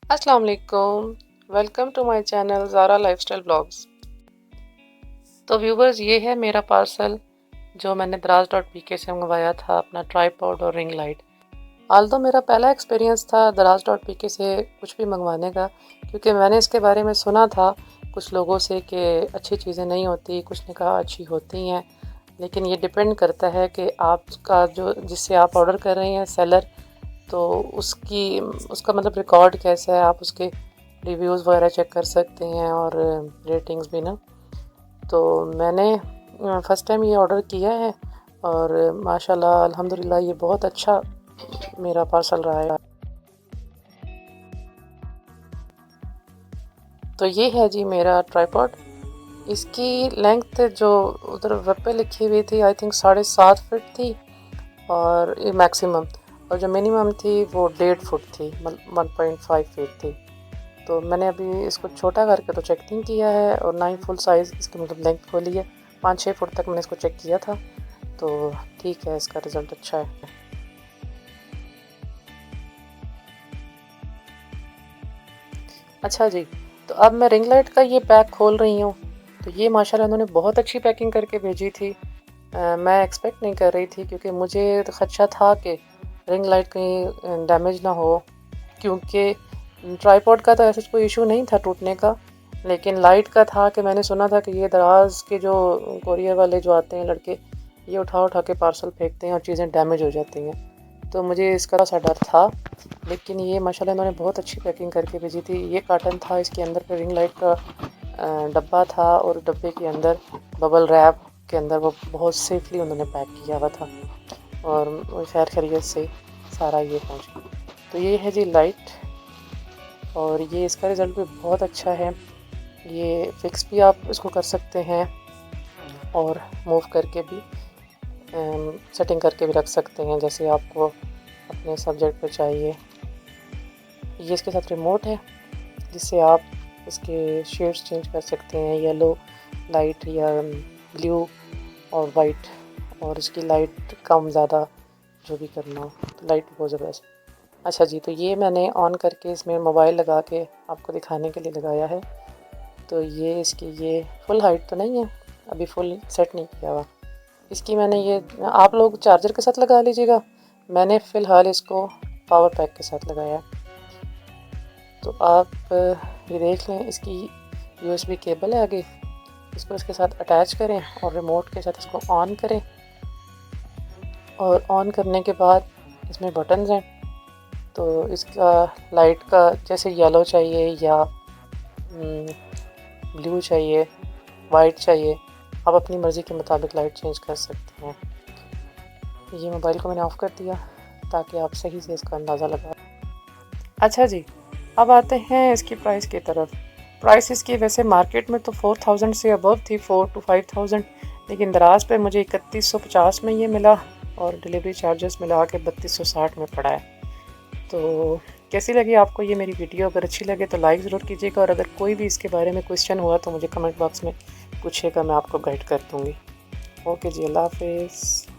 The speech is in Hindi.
अस्सलाम वालेकुम। Welcome to my channel Zara lifestyle blogs. तो व्यूवर्स, ये है मेरा पार्सल जो मैंने दराज डॉट पीके से मंगवाया था, अपना ट्राईपॉड और रिंग लाइट। आल्दो मेरा पहला एक्सपीरियंस था दराज डॉट पीके से कुछ भी मंगवाने का, क्योंकि मैंने इसके बारे में सुना था कुछ लोगों से कि अच्छी चीज़ें नहीं होती, कुछ ने कहा अच्छी होती हैं। लेकिन ये डिपेंड करता है कि आपका जो जिससे आप ऑर्डर कर रहे हैं सेलर, तो उसका मतलब रिकॉर्ड कैसा है, आप उसके रिव्यूज़ वगैरह चेक कर सकते हैं और रेटिंग्स भी ना। तो मैंने फ़र्स्ट टाइम ये ऑर्डर किया है और माशाल्लाह अल्हम्दुलिल्लाह ये बहुत अच्छा मेरा पार्सल रहा है। तो ये है जी मेरा ट्राईपॉड। इसकी लेंथ जो उधर वेब पे लिखी हुई थी, आई थिंक 7.5 फीट थी, और ये मैक्सिमम, और जो मिनिमम थी वो 1.5 फुट थी, मतलब 1.5 फीट थी। तो मैंने अभी इसको छोटा करके तो चेक नहीं किया है, और ना ही फुल साइज़ इसकी मतलब लेंथ खोली है। 5-6 फुट तक मैंने इसको चेक किया था, तो ठीक है, इसका रिज़ल्ट अच्छा है। अच्छा जी, तो अब मैं रिंग लाइट का ये पैक खोल रही हूँ। तो ये माशाल्लाह उन्होंने बहुत अच्छी पैकिंग करके भेजी थी। मैं एक्सपेक्ट नहीं कर रही थी, क्योंकि मुझे तो खदशा था कि रिंग लाइट कहीं डैमेज ना हो, क्योंकि ट्राईपॉड का तो ऐसा कोई इशू नहीं था टूटने का, लेकिन लाइट का था कि मैंने सुना था कि ये दराज के जो कोरियर वाले जो आते हैं लड़के, ये उठा उठा के पार्सल फेंकते हैं और चीज़ें डैमेज हो जाती हैं। तो मुझे इसका सा डर था, लेकिन ये माशाल्लाह इन्होंने बहुत अच्छी पैकिंग करके भेजी थी। ये कार्टन था, इसके अंदर पे रिंग लाइट का डब्बा था, और डब्बे के अंदर बबल रैप के अंदर वो बहुत सेफली उन्होंने पैक किया हुआ था, और खैर खैरियत से सारा ये पहुँच गया। तो ये है जी लाइट, और ये इसका रिज़ल्ट भी बहुत अच्छा है। ये फिक्स भी आप इसको कर सकते हैं, और मूव करके भी सेटिंग करके भी रख सकते हैं, जैसे आपको अपने सब्जेक्ट पे चाहिए। ये इसके साथ रिमोट है, जिससे आप इसके शेड्स चेंज कर सकते हैं, येलो लाइट या ब्लू और वाइट, और इसकी लाइट कम ज़्यादा जो भी करना हो, तो लाइट बहुत ज़बरदस्त। अच्छा जी, तो ये मैंने ऑन करके इसमें मोबाइल लगा के आपको दिखाने के लिए लगाया है। तो ये इसकी ये फुल हाइट तो नहीं है, अभी फुल सेट नहीं किया हुआ। इसकी मैंने ये, आप लोग चार्जर के साथ लगा लीजिएगा, मैंने फ़िलहाल इसको पावर पैक के साथ लगाया है। तो आप ये देख लें, इसकी यूएसबी केबल है आगे, इसको इसके साथ अटैच करें और रिमोट के साथ इसको ऑन करें, और ऑन करने के बाद इसमें बटन्स हैं। तो इसका लाइट का जैसे येलो चाहिए या ब्लू चाहिए, वाइट चाहिए, आप अपनी मर्ज़ी के मुताबिक लाइट चेंज कर सकते हैं। ये मोबाइल को मैंने ऑफ़ कर दिया ताकि आप सही से इसका अंदाज़ा लगा। अच्छा जी, अब आते हैं इसकी प्राइस की तरफ। प्राइस इसकी वैसे मार्केट में तो 4000 से अबव थी, 4 to 5000, लेकिन दराज पे मुझे 3150 में ये मिला, और डिलीवरी चार्जेस मिला के 3260 में पड़ा है। तो कैसी लगी आपको ये मेरी वीडियो? अगर अच्छी लगे तो लाइक ज़रूर कीजिएगा, और अगर कोई भी इसके बारे में क्वेश्चन हुआ तो मुझे कमेंट बॉक्स में पूछिएगा, मैं आपको गाइड कर दूँगी। ओके जी, अल्लाह हाफ़िज़।